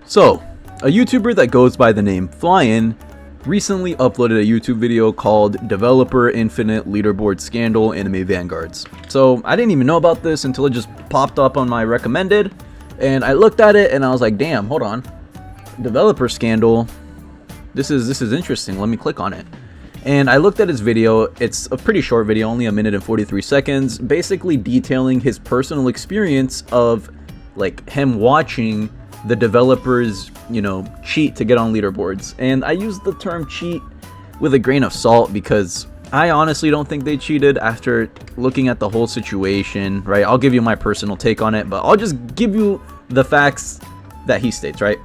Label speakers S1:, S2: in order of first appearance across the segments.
S1: So, a YouTuber that goes by the name Flyin recently uploaded a YouTube video called Developer Infinite Leaderboard Scandal Anime Vanguards. So, I didn't even know about this until it just popped up on my recommended, and I looked at it and I was like, damn, hold on. Developer Scandal. This is interesting. Let me click on it. And I looked at his video. It's a pretty short video, only 1 minute and 43 seconds, basically detailing his personal experience of like him watching the developers, cheat to get on leaderboards. And I use the term cheat with a grain of salt because I honestly don't think they cheated after looking at the whole situation, right? I'll give you my personal take on it, but I'll just give you the facts that he states, right?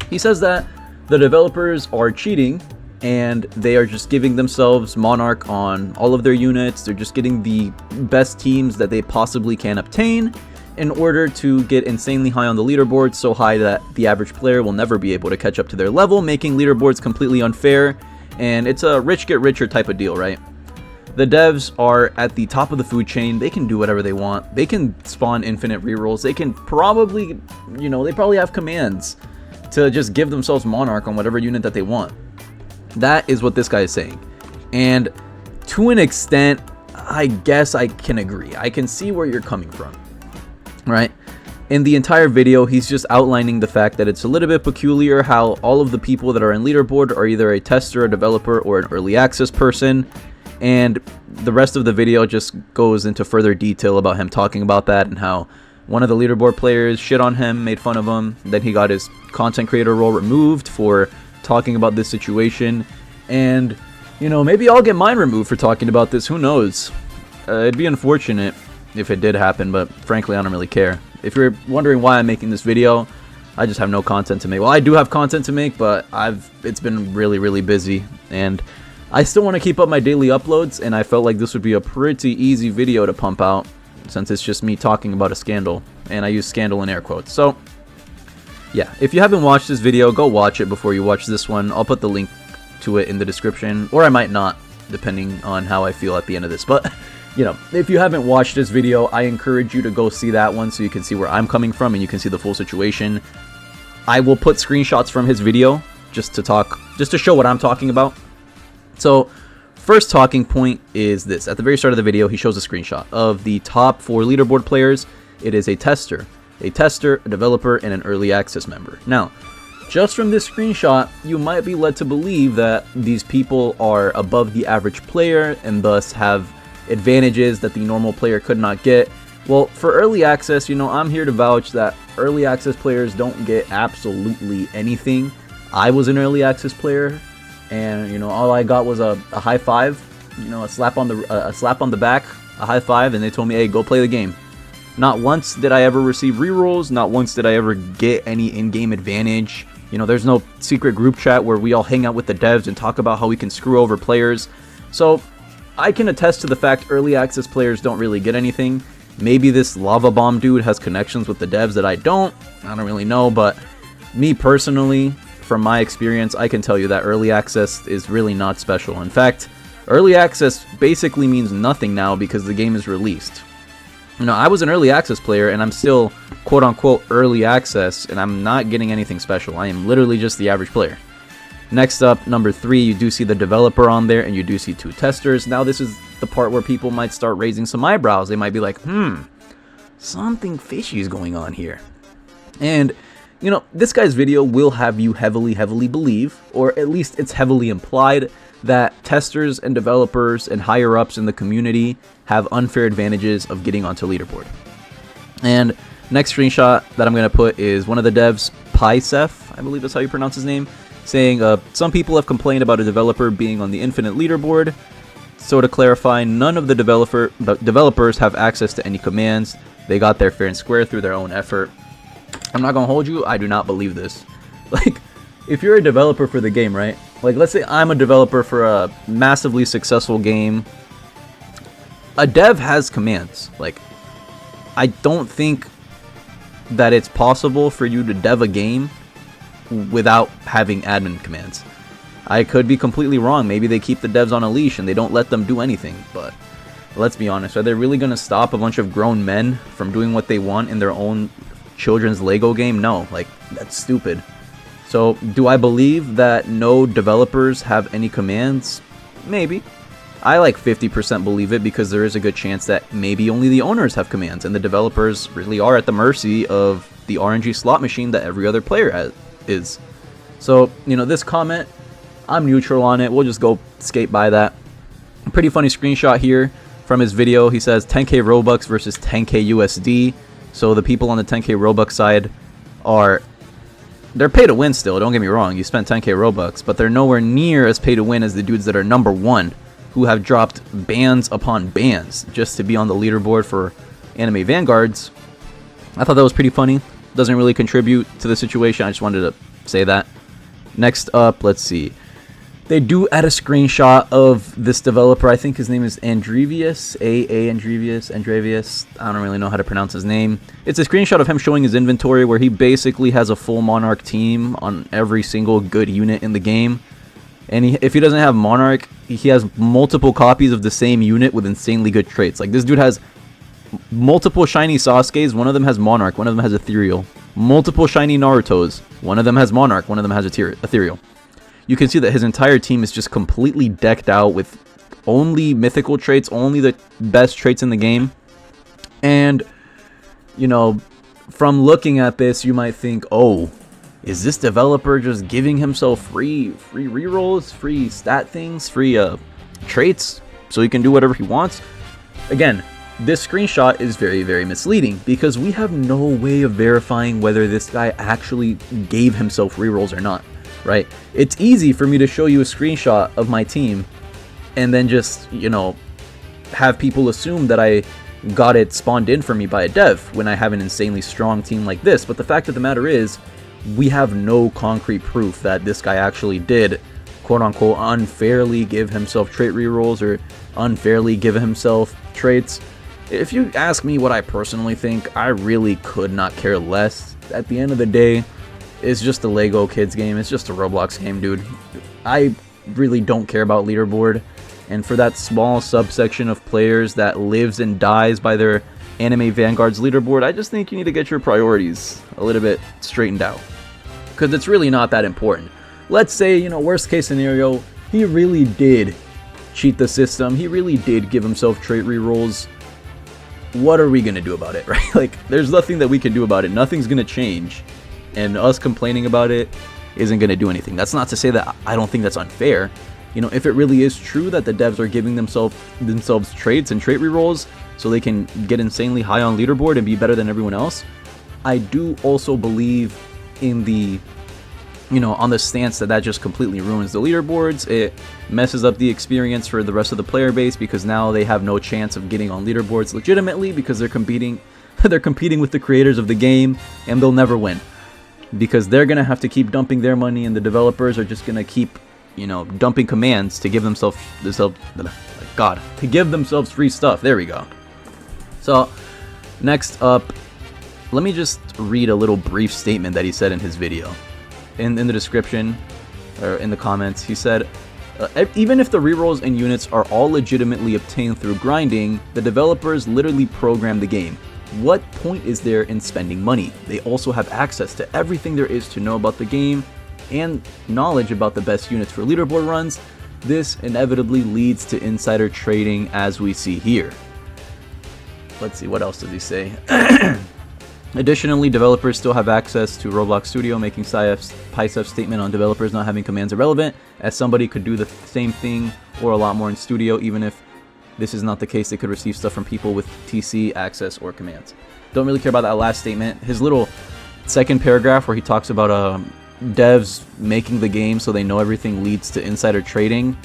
S1: He says that the developers are cheating and they are just giving themselves Monarch on all of their units. They're just getting the best teams that they possibly can obtain in order to get insanely high on the leaderboard, so high that the average player will never be able to catch up to their level, making leaderboards completely unfair. And it's a rich get richer type of deal, right? The devs are at the top of the food chain. They can do whatever they want. They can spawn infinite rerolls. They can probably, they probably have commands to just give themselves Monarch on whatever unit that they want. That is what this guy is saying. And to an extent, I guess I can agree. I can see where you're coming from, right? In the entire video, he's just outlining the fact that it's a little bit peculiar how all of the people that are in leaderboard are either a tester, a developer, or an early access person. And the rest of the video just goes into further detail about him talking about that and how one of the leaderboard players shit on him, made fun of him. Then he got his content creator role removed for talking about this situation. And, maybe I'll get mine removed for talking about this. Who knows? It'd be unfortunate if it did happen, but frankly, I don't really care. If you're wondering why I'm making this video, I just have no content to make. Well, I do have content to make, but it's been really, really busy. And I still want to keep up my daily uploads, and I felt like this would be a pretty easy video to pump out, since it's just me talking about a scandal, and I use scandal in air quotes. So yeah, if you haven't watched this video, go watch it before you watch this one. I'll put the link to it in the description, or I might not, depending on how I feel at the end of this. But if you haven't watched this video, I encourage you to go see that one so you can see where I'm coming from and you can see the full situation. I will put screenshots from his video just to show what I'm talking about. So first talking point is this. At the very start of the video, he shows a screenshot of the top 4 leaderboard players. It is a tester, a developer, and an early access member. Now, just from this screenshot, you might be led to believe that these people are above the average player and thus have advantages that the normal player could not get. Well, for early access, I'm here to vouch that early access players don't get absolutely anything. I was an early access player, and all I got was a high five, a slap on the back, a high five, and they told me, hey, go play the game. Not once did I ever receive rerolls. Not once did I ever get any in-game advantage. There's no secret group chat where we all hang out with the devs and talk about how we can screw over players. So I can attest to the fact early access players don't really get anything. Maybe this lava bomb dude has connections with the devs that I don't really know, but me personally, from my experience, I can tell you that early access is really not special. In fact, early access basically means nothing now because the game is released. I was an early access player and I'm still quote-unquote early access, and I'm not getting anything special. I am literally just the average player. Next up, number 3, you do see the developer on there and you do see 2 testers. Now this is the part where people might start raising some eyebrows. They might be like, something fishy is going on here. And this guy's video will have you heavily believe, or at least it's heavily implied, that testers and developers and higher ups in the community have unfair advantages of getting onto leaderboard. And next screenshot that I'm going to put is one of the devs, Pysef, I believe that's how you pronounce his name, saying, some people have complained about a developer being on the infinite leaderboard. So to clarify, none of the developers have access to any commands. They got there fair and square through their own effort. I'm not going to hold you. I do not believe this. Like, if you're a developer for the game, right? Like, let's say I'm a developer for a massively successful game. A dev has commands. Like, I don't think that it's possible for you to dev a game without having admin commands. I could be completely wrong. Maybe they keep the devs on a leash and they don't let them do anything. But let's be honest. Are they really going to stop a bunch of grown men from doing what they want in their own children's Lego game? No. Like, That's stupid. So, do I believe that no developers have any commands? Maybe. I like 50% believe it because there is a good chance that maybe only the owners have commands and the developers really are at the mercy of the RNG slot machine that every other player is. So, you know, this comment, I'm neutral on it. We'll just go skate by that. A pretty funny screenshot here from his video. He says 10k Robux versus 10k USD. So the people on the 10k Robux side they're pay to win still, don't get me wrong. You spent 10k Robux, but they're nowhere near as pay to win as the dudes that are number 1, who have dropped bans upon bans just to be on the leaderboard for anime Vanguards. I thought that was pretty funny. Doesn't really contribute to the situation. I just wanted to say that. Next up, let's see. They do add a screenshot of this developer. I think his name is Andrevius. Andrevius. I don't really know how to pronounce his name. It's a screenshot of him showing his inventory where he basically has a full Monarch team on every single good unit in the game. And if he doesn't have Monarch, he has multiple copies of the same unit with insanely good traits. Like, this dude has multiple shiny Sasuke's. One of them has Monarch. One of them has Ethereal. Multiple shiny Naruto's. One of them has Monarch. One of them has Ethereal. You can see that his entire team is just completely decked out with only mythical traits, only the best traits in the game. And, you know, from looking at this, you might think, oh, is this developer just giving himself free rerolls, free stat things, free traits, so he can do whatever he wants? Again, this screenshot is very, very misleading because we have no way of verifying whether this guy actually gave himself rerolls or not. Right? It's easy for me to show you a screenshot of my team and then just, you know, have people assume that I got it spawned in for me by a dev when I have an insanely strong team like this. But the fact of the matter is, we have no concrete proof that this guy actually did, quote unquote, unfairly give himself trait rerolls or unfairly give himself traits. If you ask me what I personally think, I really could not care less. At the end of the day, it's just a Lego kids game. It's just a Roblox game, dude. I really don't care about Leaderboard. And for that small subsection of players that lives and dies by their anime Vanguards Leaderboard, I just think you need to get your priorities a little bit straightened out. Because it's really not that important. Let's say, you know, worst case scenario, he really did cheat the system. He really did give himself trait rerolls. What are we going to do about it, right? Like, there's nothing that we can do about it. Nothing's going to change. And us complaining about it isn't going to do anything. That's not to say that I don't think that's unfair. You know, if it really is true that the devs are giving themselves traits and trait rerolls so they can get insanely high on Leaderboard and be better than everyone else, I do also believe in the, you know, on the stance that just completely ruins the leaderboards. It messes up the experience for the rest of the player base because now they have no chance of getting on leaderboards legitimately because they're competing with the creators of the game, and they'll never win. Because they're going to have to keep dumping their money, and the developers are just going to keep, you know, dumping commands to give themselves free stuff. There we go. So, next up, let me just read a little brief statement that he said in his video. In the description, or in the comments, he said, even if the rerolls and units are all legitimately obtained through grinding, the developers literally program the game. What point is there in spending money? They also have access to everything there is to know about the game and knowledge about the best units for leaderboard runs. This inevitably leads to insider trading, as we see here. Let's see, what else does he say? Additionally, developers still have access to Roblox Studio, making Paisef's statement on developers not having commands irrelevant, as somebody could do the same thing or a lot more in Studio. Even if this is not the case, they could receive stuff from people with TC access or commands. Don't really care about that last statement. His little second paragraph where he talks about devs making the game so they know everything leads to insider trading.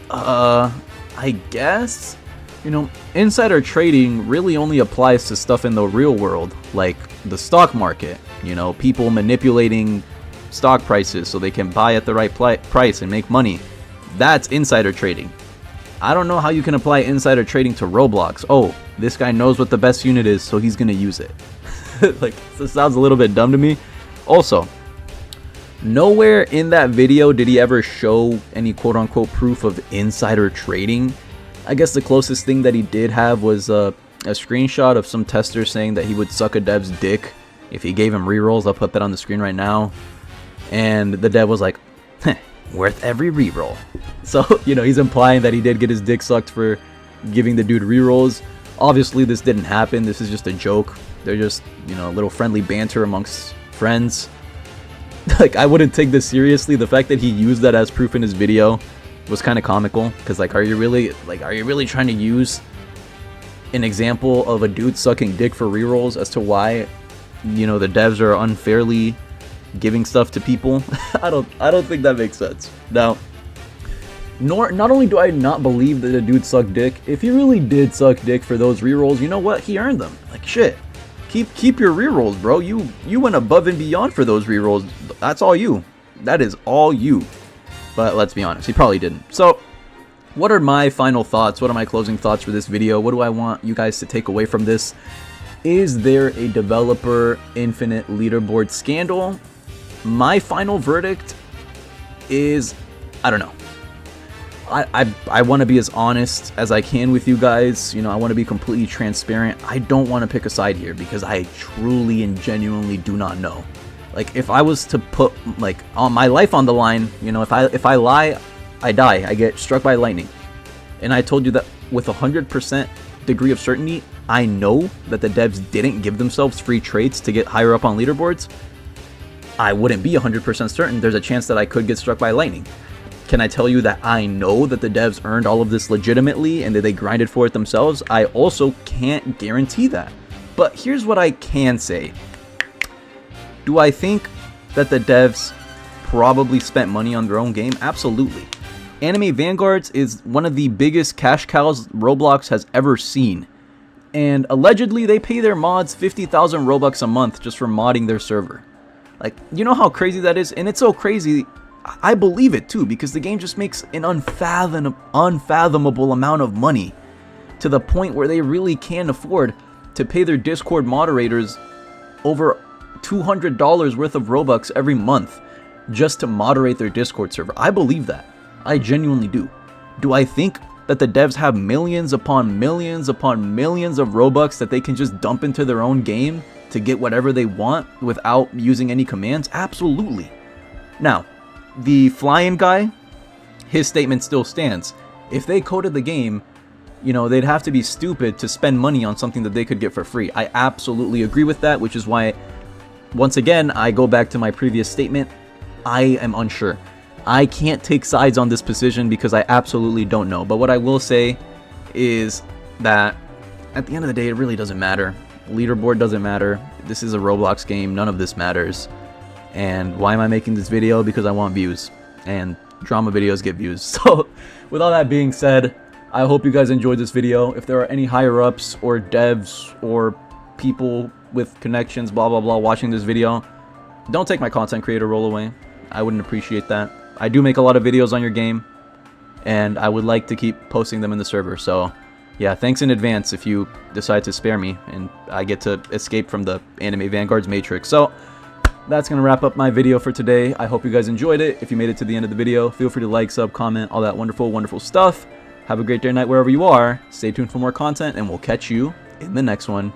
S1: I guess, you know, insider trading really only applies to stuff in the real world, like the stock market. You know, people manipulating stock prices so they can buy at the right price and make money. That's insider trading. I don't know how you can apply insider trading to Roblox. Oh, this guy knows what the best unit is, so he's gonna use it. Like, this sounds a little bit dumb to me. Also, nowhere in that video did he ever show any quote-unquote proof of insider trading. I guess the closest thing that he did have was a screenshot of some tester saying that he would suck a dev's dick if he gave him rerolls. I'll put that on the screen right now. And the dev was like, worth every reroll. So, you know, he's implying that he did get his dick sucked for giving the dude rerolls. Obviously, this didn't happen. This is just a joke. They're just, you know, a little friendly banter amongst friends. Like, I wouldn't take this seriously. The fact that he used that as proof in his video was kind of comical. Because, like, are you really trying to use an example of a dude sucking dick for rerolls as to why, you know, the devs are unfairly giving stuff to people? I don't think that makes sense. Now, not only do I not believe that a dude sucked dick, if he really did suck dick for those rerolls, you know what? He earned them. Like, shit. Keep your rerolls, bro. You went above and beyond for those rerolls. That's all you. That is all you. But let's be honest, he probably didn't. So, what are my final thoughts? What are my closing thoughts for this video? What do I want you guys to take away from this? Is there a developer infinite leaderboard scandal? My final verdict is, I don't know. I want to be as honest as I can with you guys. You know, I want to be completely transparent. I don't want to pick a side here because I truly and genuinely do not know. Like, if I was to put, like, on my life on the line, you know, if I lie, I die. I get struck by lightning. And I told you that with 100% degree of certainty, I know that the devs didn't give themselves free traits to get higher up on leaderboards. I wouldn't be 100% certain. There's a chance that I could get struck by lightning. Can I tell you that I know that the devs earned all of this legitimately and that they grinded for it themselves? I also can't guarantee that. But here's what I can say. Do I think that the devs probably spent money on their own game? Absolutely. Anime Vanguards is one of the biggest cash cows Roblox has ever seen. And allegedly they pay their mods 50,000 Robux a month just for modding their server. Like, you know how crazy that is? And it's so crazy, I believe it too, because the game just makes an unfathomable amount of money to the point where they really can't afford to pay their Discord moderators over $200 worth of Robux every month just to moderate their Discord server. I believe that. I genuinely do. Do I think that the devs have millions upon millions upon millions of Robux that they can just dump into their own game to get whatever they want without using any commands? Absolutely. Now, the flying guy, his statement still stands. If they coded the game, you know, they'd have to be stupid to spend money on something that they could get for free. I absolutely agree with that, which is why, once again, I go back to my previous statement. I am unsure. I can't take sides on this position because I absolutely don't know. But what I will say is that at the end of the day, it really doesn't matter. Leaderboard doesn't matter. This is a Roblox game. None of this matters. And why am I making this video? Because I want views. And drama videos get views. So, with all that being said, I hope you guys enjoyed this video. If there are any higher-ups or devs or people with connections, blah, blah, blah, watching this video, don't take my content creator role away. I wouldn't appreciate that. I do make a lot of videos on your game, and I would like to keep posting them in the server. So, yeah, thanks in advance if you decide to spare me, and I get to escape from the Anime Vanguards Matrix. So, that's going to wrap up my video for today. I hope you guys enjoyed it. If you made it to the end of the video, feel free to like, sub, comment, all that wonderful, wonderful stuff. Have a great day or night wherever you are. Stay tuned for more content, and we'll catch you in the next one.